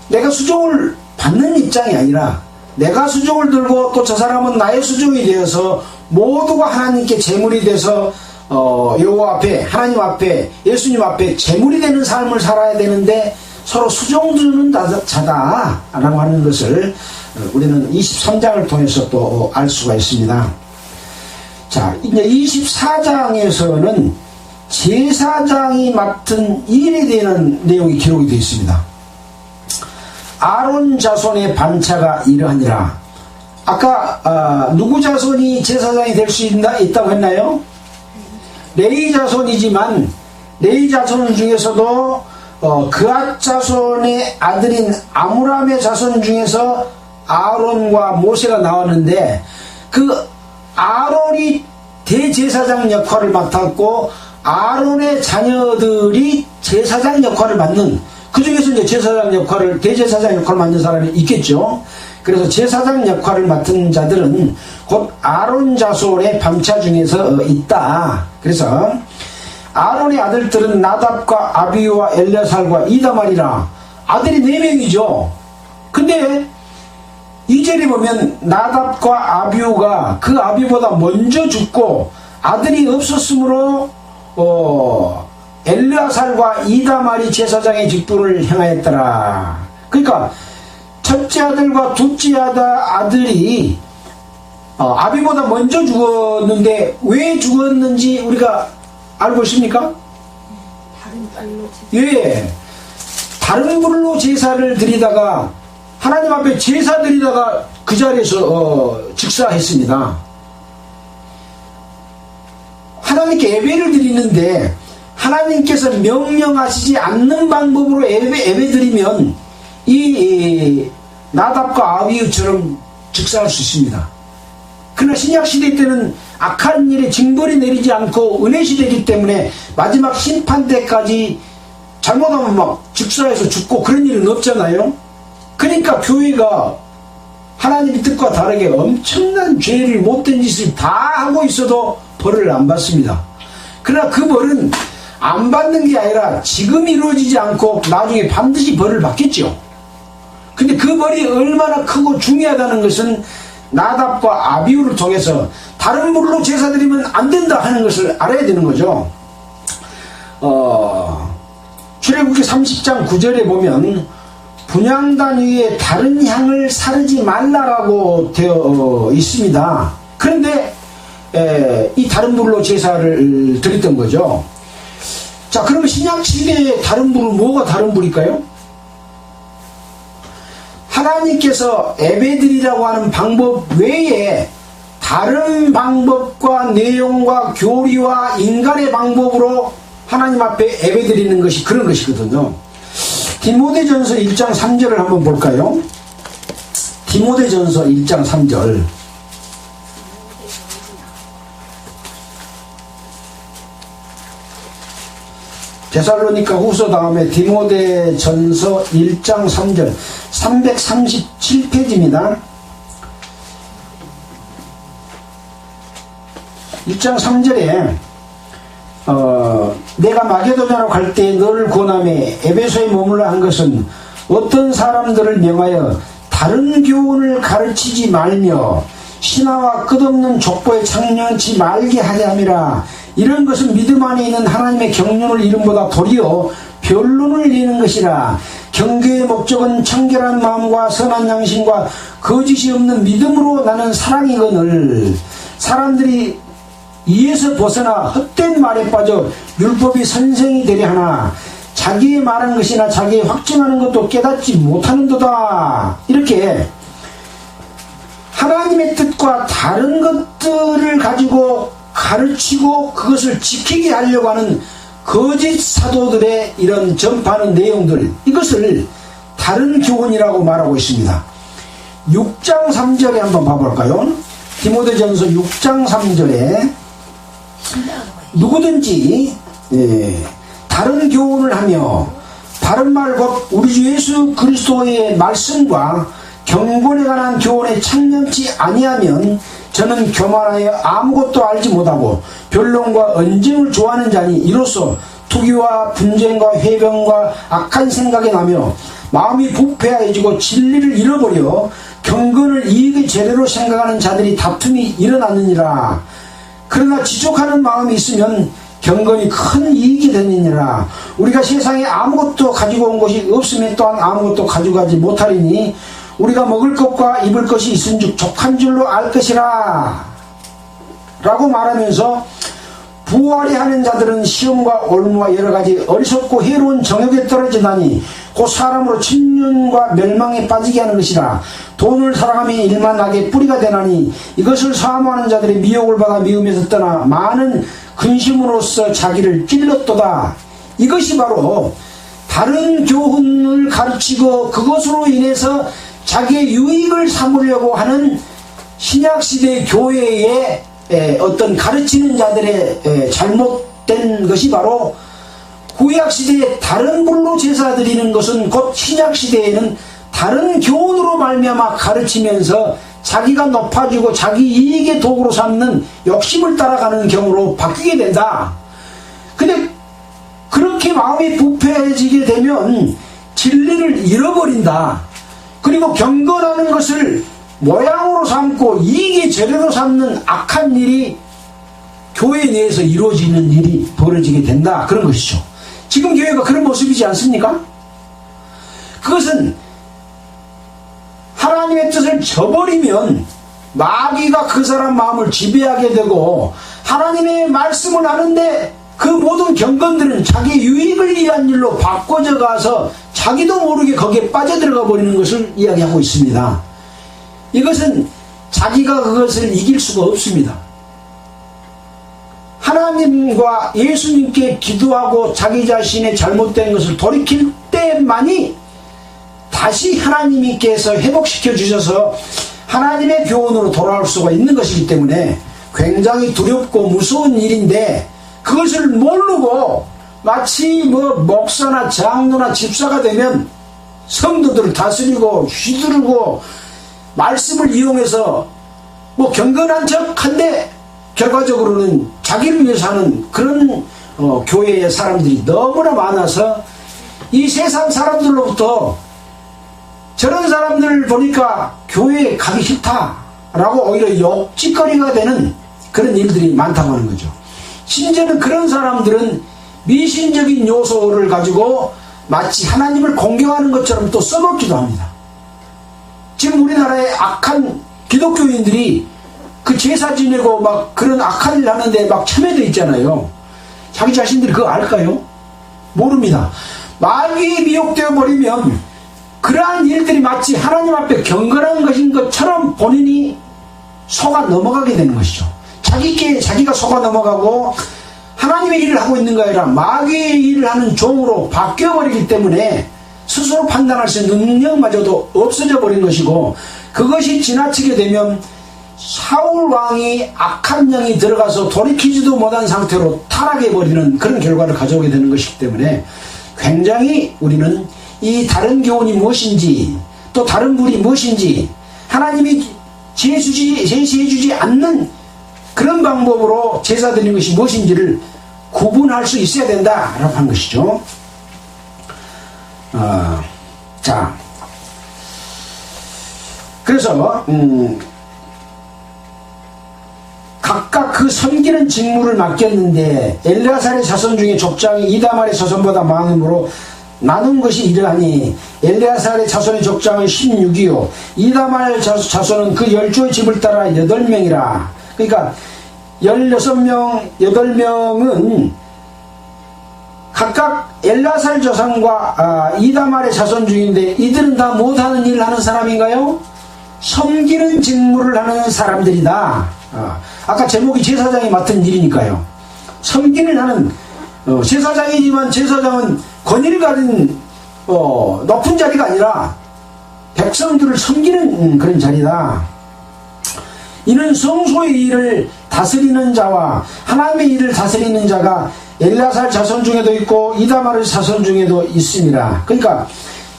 내가 수종을 받는 입장이 아니라 내가 수종을 들고 또 저 사람은 나의 수종이 되어서 모두가 하나님께 제물이 돼서 여호와 앞에, 하나님 앞에, 예수님 앞에 제물이 되는 삶을 살아야 되는데 서로 수종 드는 자다라고 하는 것을 우리는 23장을 통해서 또 알 수가 있습니다. 자, 이제 24장에서는 제사장이 맡은 일에 대한 내용이 기록이 되어 있습니다. 아론 자손의 반차가 이러하니라. 아까 누구 자손이 제사장이 될 수 있다고 했나요? 레위 자손이지만 레위 자손 중에서도 그앗 자손의 아들인 아므람의 자손 중에서 아론과 모세가 나왔는데 그 아론이 대제사장 역할을 맡았고 아론의 자녀들이 제사장 역할을 맡는, 그 중에서 이제 제사장 역할을, 대제사장 역할을 맡는 사람이 있겠죠. 그래서 제사장 역할을 맡은 자들은 곧 아론 자손의 반차 중에서 있다. 그래서 아론의 아들들은 나답과 아비우와 엘레살과 이다말이라. 아들이 4명이죠. 근데 2절에 보면 나답과 아비우가 그 아비보다 먼저 죽고 아들이 없었으므로 엘레살과 이다말이 제사장의 직분을 행하였더라. 그러니까 첫째 아들과 둘째 아들이 아비보다 먼저 죽었는데 왜 죽었는지 우리가 알고 있습니까? 예, 다른 불로 제사를 드리다가 하나님 앞에 제사 드리다가 그 자리에서 즉사했습니다. 하나님께 예배를 드리는데 하나님께서 명령하시지 않는 방법으로 예배 드리면 이 나답과 아비우처럼 즉사할 수 있습니다. 그러나 신약시대 때는 악한 일에 징벌이 내리지 않고 은혜시대이기 때문에 마지막 심판 때까지 잘못하면 막 즉사해서 죽고 그런 일은 없잖아요. 그러니까 교회가 하나님의 뜻과 다르게 엄청난 죄를 못된 짓을 다 하고 있어도 벌을 안 받습니다. 그러나 그 벌은 안 받는 게 아니라 지금 이루어지지 않고 나중에 반드시 벌을 받겠죠. 근데 그 벌이 얼마나 크고 중요하다는 것은 나답과 아비후를 통해서 다른 물로 제사 드리면 안 된다 하는 것을 알아야 되는 거죠. 출애굽기 30장 9절에 보면 분향단 위에 다른 향을 사르지 말라라고 되어 있습니다. 그런데 이 다른 불로 제사를 드렸던 거죠. 자, 그러면 신약시대의 다른 불은 뭐가 다른 불일까요? 하나님께서 예배드리라고 하는 방법 외에 다른 방법과 내용과 교리와 인간의 방법으로 하나님 앞에 예배드리는 것이 그런 것이거든요. 디모데전서 1장 3절을 한번 볼까요? 디모데전서 1장 3절. 데살로니가 후서 다음에 디모데전서 1장 3절 337페이지입니다. 1장 3절에 내가 마게도냐로 갈 때 너를 권하매 에베소에 머물러 한 것은 어떤 사람들을 명하여 다른 교훈을 가르치지 말며 신화와 끝없는 족보에 착년치 말게 하려 함이라. 이런 것은 믿음 안에 있는 하나님의 경륜을 이름보다 도리어 변론을 이루는 것이라. 경계의 목적은 청결한 마음과 선한 양심과 거짓이 없는 믿음으로 나는 사랑이거늘 사람들이 이에서 벗어나 헛된 말에 빠져 율법이 선생이 되려 하나 자기의 말한 것이나 자기의 확증하는 것도 깨닫지 못하는도다. 이렇게 하나님의 뜻과 다른 것들을 가지고 가르치고 그것을 지키게 하려고 하는 거짓 사도들의 이런 전파하는 내용들, 이것을 다른 교훈이라고 말하고 있습니다. 6장 3절에 한번 봐볼까요? 디모데전서 6장 3절에 누구든지 다른 교훈을 하며 바른 말 곧 우리 주 예수 그리스도의 말씀과 경건에 관한 교훈에 창념치 아니하면 저는 교만하여 아무것도 알지 못하고 변론과 언쟁을 좋아하는 자니 이로써 투기와 분쟁과 회병과 악한 생각이 나며 마음이 부패하여지고 진리를 잃어버려 경건을 이익의 재료로 생각하는 자들이 다툼이 일어나느니라. 그러나 지족하는 마음이 있으면 경건이 큰 이익이 되느니라. 우리가 세상에 아무것도 가지고 온 것이 없으면 또한 아무것도 가져가지 못하리니 우리가 먹을 것과 입을 것이 있은즉 족한 줄로 알 것이라 라고 말하면서 부활해 하는 자들은 시험과 올무와 여러가지 어리석고 해로운 정욕에 떨어지다니 곧 사람으로 침륜과 멸망에 빠지게 하는 것이라. 돈을 사랑하며 일만 나게 뿌리가 되나니 이것을 사모하는 자들이 미혹을 받아 미움에서 떠나 많은 근심으로써 자기를 찔렀도다. 이것이 바로 다른 교훈을 가르치고 그것으로 인해서 자기의 유익을 삼으려고 하는 신약시대 교회의 어떤 가르치는 자들의 잘못된 것이 바로 구약시대에 다른 불로 제사 드리는 것은 곧 신약시대에는 다른 교훈으로 말미암아 가르치면서 자기가 높아지고 자기 이익의 도구로 삼는 욕심을 따라가는 경우로 바뀌게 된다. 근데 그렇게 마음이 부패해지게 되면 진리를 잃어버린다. 그리고 경건하는 것을 모양으로 삼고 이익의 재료로 삼는 악한 일이 교회 내에서 이루어지는 일이 벌어지게 된다. 그런 것이죠. 지금 교회가 그런 모습이지 않습니까? 그것은 하나님의 뜻을 저버리면 마귀가 그 사람 마음을 지배하게 되고 하나님의 말씀을 하는데 그 모든 경건들은 자기 유익을 위한 일로 바꿔져 가서 자기도 모르게 거기에 빠져들어가 버리는 것을 이야기하고 있습니다. 이것은 자기가 그것을 이길 수가 없습니다. 하나님과 예수님께 기도하고 자기 자신의 잘못된 것을 돌이킬 때만이 다시 하나님께서 회복시켜 주셔서 하나님의 교훈으로 돌아올 수가 있는 것이기 때문에 굉장히 두렵고 무서운 일인데 그것을 모르고 마치 뭐 목사나 장로나 집사가 되면 성도들을 다스리고 휘두르고 말씀을 이용해서 뭐 경건한 척한데 결과적으로는 자기를 위해서 하는 그런 교회의 사람들이 너무나 많아서 이 세상 사람들로부터 저런 사람들을 보니까 교회에 가기 싫다라고 오히려 욕짓거리가 되는 그런 일들이 많다고 하는 거죠. 심지어는 그런 사람들은 미신적인 요소를 가지고 마치 하나님을 공경하는 것처럼 또 써먹기도 합니다. 지금 우리나라의 악한 기독교인들이 그 제사 지내고 막 그런 악한 일 하는데 막 참여되어 있잖아요. 자기 자신들이 그거 알까요? 모릅니다. 마귀에 미혹되어 버리면 그러한 일들이 마치 하나님 앞에 경건한 것인 것처럼 본인이 속아 넘어가게 되는 것이죠. 자기가 속아 넘어가고 하나님의 일을 하고 있는 거 아니라 마귀의 일을 하는 종으로 바뀌어버리기 때문에 스스로 판단할 수 있는 능력마저도 없어져 버린 것이고, 그것이 지나치게 되면 사울 왕이 악한 영이 들어가서 돌이키지도 못한 상태로 타락해버리는 그런 결과를 가져오게 되는 것이기 때문에 굉장히 우리는 이 다른 교훈이 무엇인지 또 다른 불이 무엇인지 하나님이 제시해주지 않는 그런 방법으로 제사 드리는 것이 무엇인지를 구분할 수 있어야 된다라고 하는 것이죠. 자, 그래서 각각 그 섬기는 직무를 맡겼는데 엘르아살의 자손 중에 족장이 이다말의 자손보다 많으므로 나눈 것이 이러하니 엘르아살의 자손의 족장은 16이요 이다말 자손은 그 10조의 집을 따라 8명이라. 그러니까 16명, 8명은 각각 엘르아살 자손과 이다말의 자손 중인데 이들은 다 못하는 일을 하는 사람인가요? 섬기는 직무를 하는 사람들이다. 아까 제목이 제사장이 맡은 일이니까요. 섬기는 하는 제사장이지만 제사장은 권위를 가진 높은 자리가 아니라 백성들을 섬기는 그런 자리다. 이는 성소의 일을 다스리는 자와 하나님의 일을 다스리는 자가 엘르아살 자손 중에도 있고 이다말의 자손 중에도 있습니다. 그러니까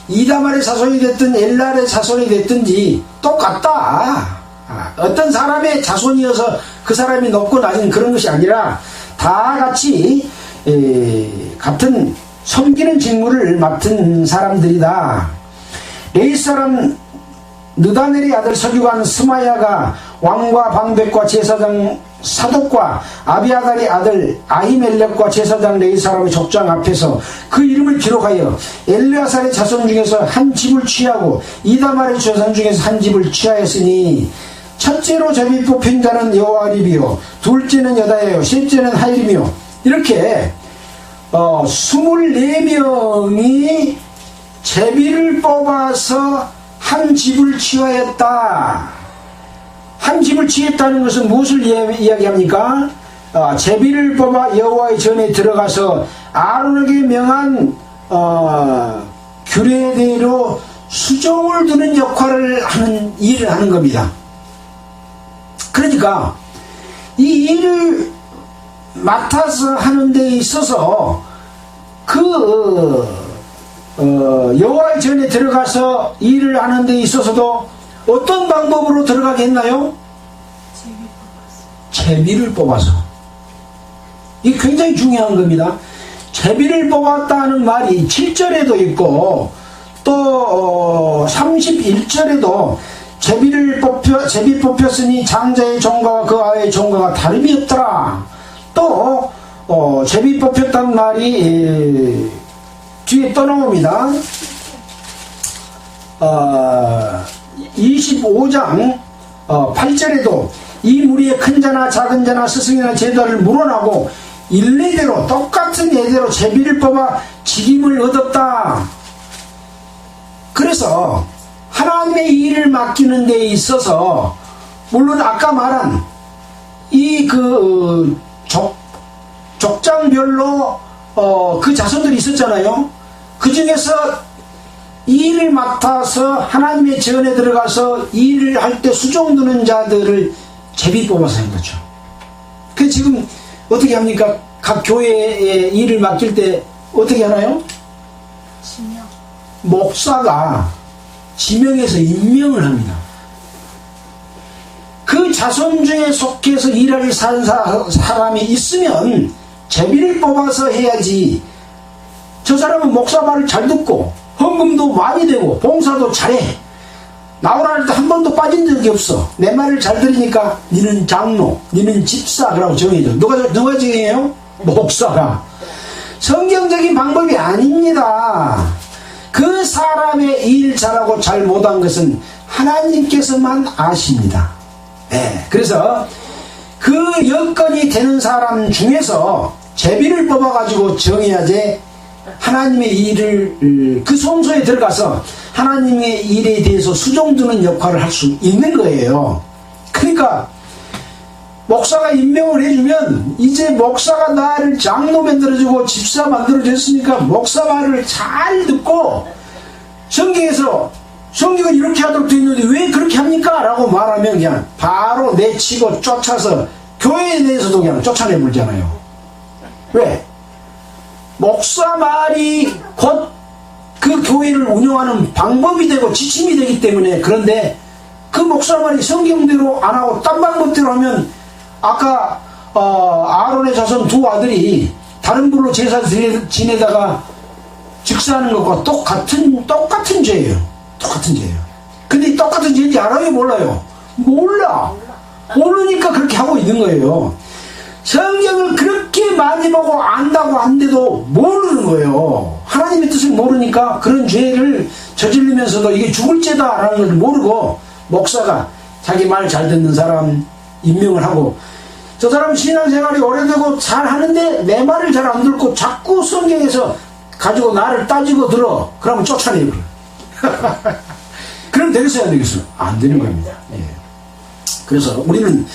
이다말의 자손이 됐든 엘르아살의 자손이 됐든지 똑같다. 어떤 사람의 자손이어서 그 사람이 높고 낮은 그런 것이 아니라 다 같이 같은 섬기는 직무를 맡은 사람들이다. 레위 사람 느다넬의 아들 서기관 스마야가 왕과 방백과 제사장 사독과 아비아달의 아들 아히멜렉과 제사장 레위 사람의 족장 앞에서 그 이름을 기록하여 엘르아살의 자손 중에서 한 집을 취하고 이다말의 자손 중에서 한 집을 취하였으니 첫째로 제비 뽑힌 자는 여호아립이요 둘째는 여다예요 셋째는 하일이며 이렇게 24명이 제비를 뽑아서 한 집을 취하였다. 한 집을 취했다는 것은 무엇을 이야기합니까? 제비를 뽑아 여호와의 전에 들어가서 아론에게 명한 규례대로 수종을 두는 역할을 하는 일을 하는 겁니다. 그러니까 이 일을 맡아서 하는 데 있어서 여호와의 전에 들어가서 일을 하는 데 있어서도 어떤 방법으로 들어가게 했나요? 제비를 뽑아서. 이게 굉장히 중요한 겁니다. 제비를 뽑았다는 말이 7절에도 있고 또 31절에도 제비 뽑혔으니 장자의 종가와 그 아이의 종가가 다름이 없더라. 또 제비 뽑혔다는 말이 뒤에 떠나옵니다. 25장 8절에도 이 무리의 큰 자나 작은 자나 스승이나 제자를 물어나고 일례대로 똑같은 예대로 제비를 뽑아 직임을 얻었다. 그래서 하나님의 일을 맡기는 데 있어서 물론 아까 말한 이 족장별로 그 자손들이 있었잖아요. 그 중에서 이 일을 맡아서 하나님의 전에 들어가서 일을 할 때 수종두는 자들을 제비 뽑아서 한 거죠. 그 지금 어떻게 합니까? 각 교회에 일을 맡길 때 어떻게 하나요? 지명. 목사가 지명해서 임명을 합니다. 그 자손 중에 속해서 일할 사람이 있으면 제비를 뽑아서 해야지. 저 사람은 목사 말을 잘 듣고 헌금도 많이 되고 봉사도 잘해. 나오라 할 때 한 번도 빠진 적이 없어. 내 말을 잘 들으니까 니는 장로, 니는 집사 그러고 정해져. 누가 정해요? 목사가. 성경적인 방법이 아닙니다. 그 사람의 일 잘하고 잘 못한 것은 하나님께서만 아십니다. 네, 그래서 그 여건이 되는 사람 중에서 제비를 뽑아가지고 정해야지 하나님의 일을 그 성소에 들어가서 하나님의 일에 대해서 수종드는 역할을 할 수 있는 거예요. 그러니까 목사가 임명을 해주면 이제 목사가 나를 장로 만들어주고 집사 만들어줬으니까 목사 말을 잘 듣고 성경은 이렇게 하도록 되어 있는데 왜 그렇게 합니까? 라고 말하면 그냥 바로 내치고 쫓아서 교회에 대해서도 그냥 쫓아내버리잖아요. 왜? 목사 말이 곧 그 교회를 운영하는 방법이 되고 지침이 되기 때문에. 그런데 그 목사 말이 성경대로 안 하고 딴 방법대로 하면 아까 아론의 자손 두 아들이 다른 불로 제사 지내다가 즉사하는 것과 똑같은 죄예요. 똑같은 죄예요. 근데 똑같은 죄인지 알아요? 몰라요? 몰라. 모르니까 그렇게 하고 있는 거예요. 성경을 그렇게 많이 보고 안다고 한데도 모르는 거예요. 하나님의 뜻을 모르니까 그런 죄를 저지르면서도 이게 죽을 죄다라는 걸 모르고 목사가 자기 말 잘 듣는 사람 임명을 하고, 저 사람 신앙생활이 오래되고 잘 하는데 내 말을 잘 안 듣고 자꾸 성경에서 가지고 나를 따지고 들어. 그러면 쫓아내요. 그럼 되겠어요, 안 되겠어요? 안 되는 겁니다. 예. 그래서 우리는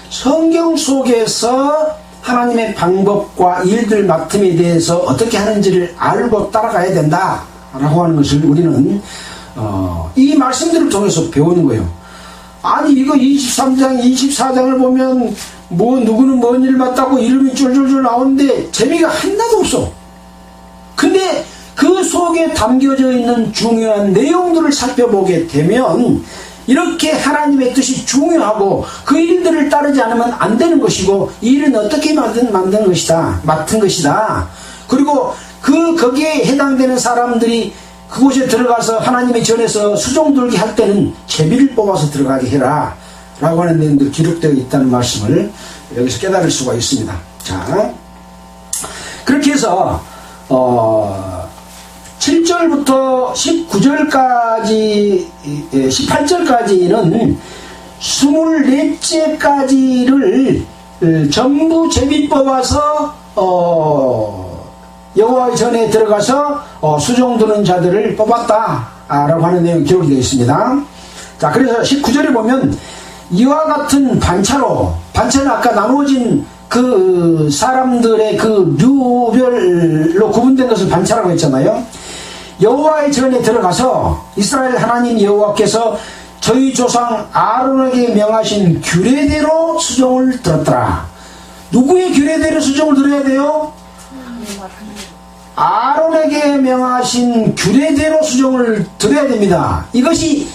성경 속에서 하나님의 방법과 일들 맡음에 대해서 어떻게 하는지를 알고 따라가야 된다라고 하는 것을 우리는 이 말씀들을 통해서 배우는 거예요. 아니 이거 23장 24장을 보면 뭐 누구는 뭔 일 맡았고 이름이 쫄쫄쫄 나오는데 재미가 하나도 없어. 근데 그 속에 담겨져 있는 중요한 내용들을 살펴보게 되면 이렇게 하나님의 뜻이 중요하고 그 일들을 따르지 않으면 안 되는 것이고, 이 일은 어떻게 맡은 것이다. 그리고 거기에 해당되는 사람들이 그곳에 들어가서 하나님의 전에서 수종들게 할 때는 제비를 뽑아서 들어가게 해라 라고 하는 내용들이 기록되어 있다는 말씀을 여기서 깨달을 수가 있습니다. 자, 그렇게 해서 7절부터 19절까지 18절까지는 24째까지를 전부 제비 뽑아서 여호와의 전에 들어가서 수종드는 자들을 뽑았다 라고 하는 내용이 기록이 되어 있습니다. 자, 그래서 19절에 보면 이와 같은 반차는 아까 나누어진 그 사람들의 그 류별로 구분된 것을 반차라고 했잖아요. 여호와의 전에 들어가서 이스라엘 하나님 여호와께서 저희 조상 아론에게 명하신 규례대로 수종을 들었더라. 누구의 규례대로 수종을 들어야 돼요? 아론에게 명하신 규례대로 수종을 들어야 됩니다. 이것이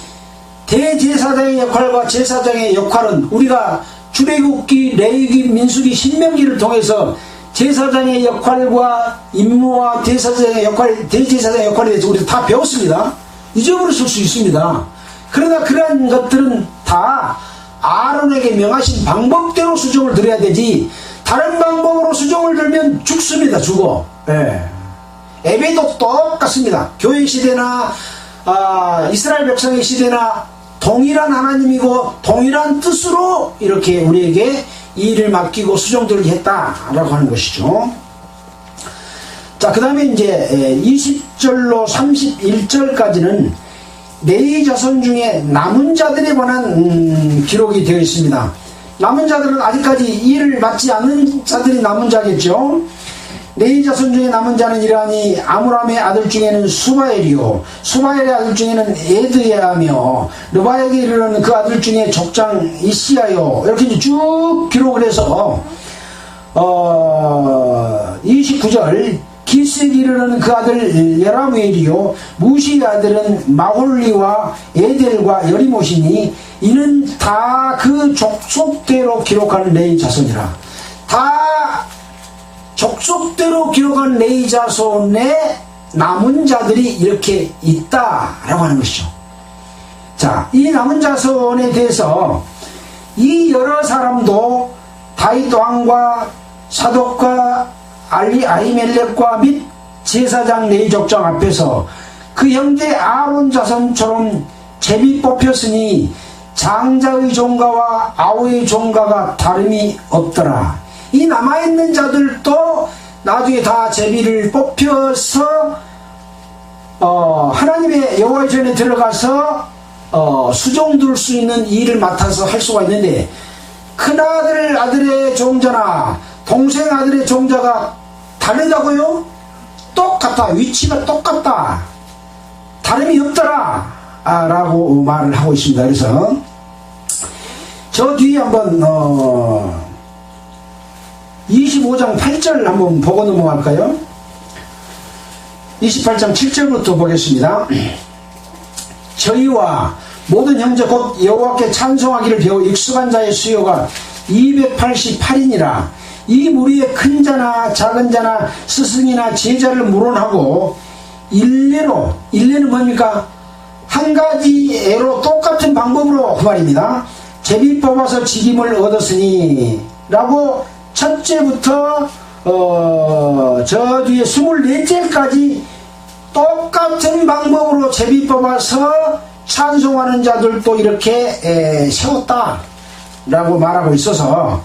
대제사장의 역할과 제사장의 역할은 우리가 출애굽기, 레위기, 민수기, 신명기를 통해서 제사장의 역할과 임무와 대제사장의 역할에 대해서 우리가 다 배웠습니다. 잊어버렸을 수 있습니다. 그러나 그러한 것들은 다 아론에게 명하신 방법대로 수종을 들어야 되지, 다른 방법으로 수종을 들면 죽습니다. 죽어. 예. 예배도 똑같습니다. 교회 시대나 이스라엘 백성의 시대나 동일한 하나님이고 동일한 뜻으로 이렇게 우리에게 이 일을 맡기고 수종들게 했다라고 하는 것이죠. 자, 그 다음에 이제 20절로 31절까지는 레위 자손 중에 남은 자들에 관한 기록이 되어 있습니다. 남은 자들은 아직까지 이 일을 맡지 않는 자들이 남은 자겠죠. 레위 자손 중에 남은 자는 이러하니 아므람의 아들 중에는 수바엘이요, 수바엘의 아들 중에는 에드야며, 르바에게 이르는 그 아들 중에 족장 이시야요. 이렇게 쭉 기록을 해서 29절 기스에 이르는 그 아들 여라무엘이요 무시의 아들은 마홀리와 에델과 여리못이니 이는 다 그 족속대로 기록한 레위 자손이라. 다 족속대로 기록한 레위 자손의 남은 자들이 이렇게 있다라고 하는 것이죠. 자, 이 남은 자손에 대해서 이 여러 사람도 다윗 왕과 사독과 아히멜렉과 및 제사장 레위족장 앞에서 그 형제 아론 자손처럼 제비 뽑혔으니 장자의 종가와 아우의 종가가 다름이 없더라. 이 남아있는 자들도 나중에 다 제비를 뽑혀서 하나님의 여호와의 전에 들어가서 수종들 수 있는 일을 맡아서 할 수가 있는데, 큰아들 아들의 종자나 동생 아들의 종자가 다르다고요? 똑같다. 위치가 똑같다. 다름이 없더라 라고 말을 하고 있습니다. 그래서 저 뒤에 한번 25장 8절 한번 보고 넘어갈까요? 28장 7절부터 보겠습니다. 저희와 모든 형제 곧 여호와께 찬송하기를 배워 익숙한 자의 수요가 288이니라. 이 무리의 큰 자나 작은 자나 스승이나 제자를 물론하고 일례는 뭡니까? 한 가지 애로 똑같은 방법으로 그 말입니다. 제비 뽑아서 직임을 얻었으니 라고 첫째부터 저 뒤에 24째까지 똑같은 방법으로 제비 뽑아서 찬송하는 자들도 이렇게 세웠다 라고 말하고 있어서,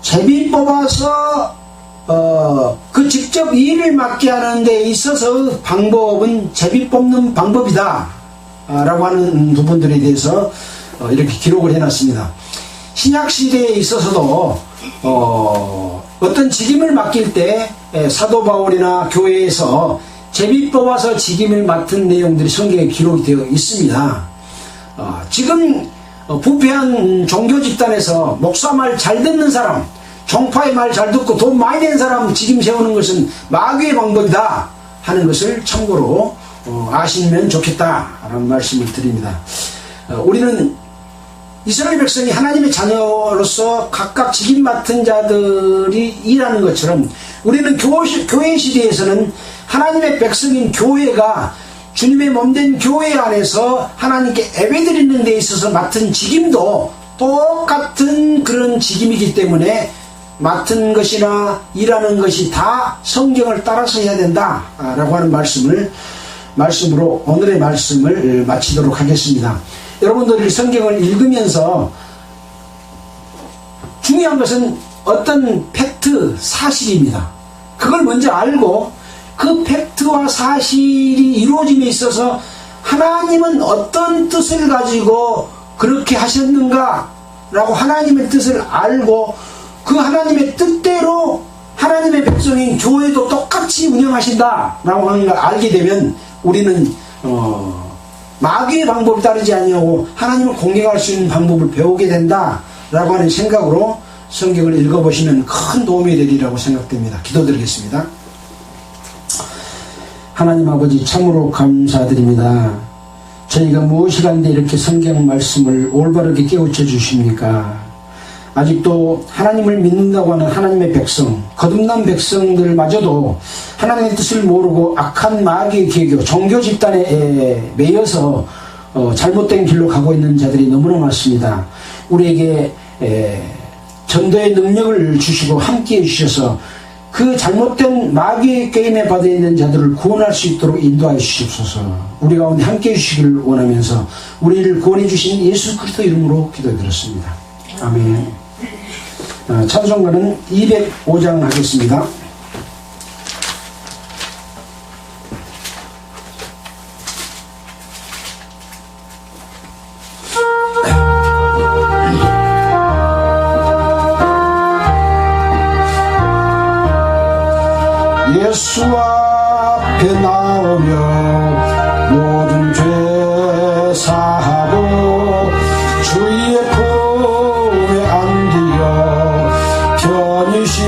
제비 뽑아서 그 직접 일을 맡게 하는 데 있어서 방법은 제비 뽑는 방법이다 라고 하는 부분들에 대해서 이렇게 기록을 해놨습니다. 신약시대에 있어서도 어떤 직임을 맡길 때 사도 바울이나 교회에서 제비 뽑아서 직임을 맡은 내용들이 성경에 기록이 되어 있습니다. 지금 부패한 종교 집단에서 목사 말 잘 듣는 사람, 종파의 말 잘 듣고 돈 많이 낸 사람 직임 세우는 것은 마귀의 방법이다 하는 것을 참고로 아시면 좋겠다라는 말씀을 드립니다. 우리는 이스라엘 백성이 하나님의 자녀로서 각각 직임 맡은 자들이 일하는 것처럼, 우리는 교회 시대에서는 하나님의 백성인 교회가 주님의 몸된 교회 안에서 하나님께 예배드리는 데 있어서 맡은 직임도 똑같은 그런 직임이기 때문에 맡은 것이나 일하는 것이 다 성경을 따라서 해야 된다라고 하는 말씀으로 오늘의 말씀을 마치도록 하겠습니다. 여러분들이 성경을 읽으면서 중요한 것은 어떤 팩트, 사실입니다. 그걸 먼저 알고 그 팩트와 사실이 이루어짐에 있어서 하나님은 어떤 뜻을 가지고 그렇게 하셨는가 라고 하나님의 뜻을 알고 그 하나님의 뜻대로 하나님의 백성인 교회도 똑같이 운영하신다 라고 하는 걸 알게 되면 우리는 마귀의 방법을 따르지 아니하고 하나님을 공경할 수 있는 방법을 배우게 된다 라고 하는 생각으로 성경을 읽어보시면 큰 도움이 되리라고 생각됩니다. 기도드리겠습니다. 하나님 아버지, 참으로 감사드립니다. 저희가 무엇이간데 이렇게 성경 말씀을 올바르게 깨우쳐 주십니까? 아직도 하나님을 믿는다고 하는 하나님의 백성, 거듭난 백성들마저도 하나님의 뜻을 모르고 악한 마귀의 계교, 종교 집단에 매여서 잘못된 길로 가고 있는 자들이 너무나 많습니다. 우리에게 전도의 능력을 주시고 함께해 주셔서 그 잘못된 마귀의 게임에 받아 있는 자들을 구원할 수 있도록 인도하여 주시옵소서. 우리 가운데 함께해 주시기를 원하면서 우리를 구원해 주신 예수 그리스도 이름으로 기도드렸습니다. 아멘. 찬송가는 205장 하겠습니다. 예수 앞에 나오며 모든 죄 사하고 주의 품에 안기어 편히 쉬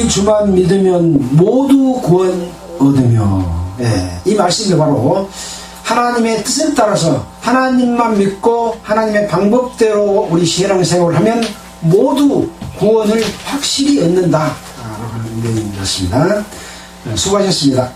우리 주만 믿으면 모두 구원 얻으며. 예, 이 말씀이 바로 하나님의 뜻에 따라서 하나님만 믿고 하나님의 방법대로 우리 신앙생활을 하면 모두 구원을 확실히 얻는다 라고 하는 의미였습니다. 수고하셨습니다.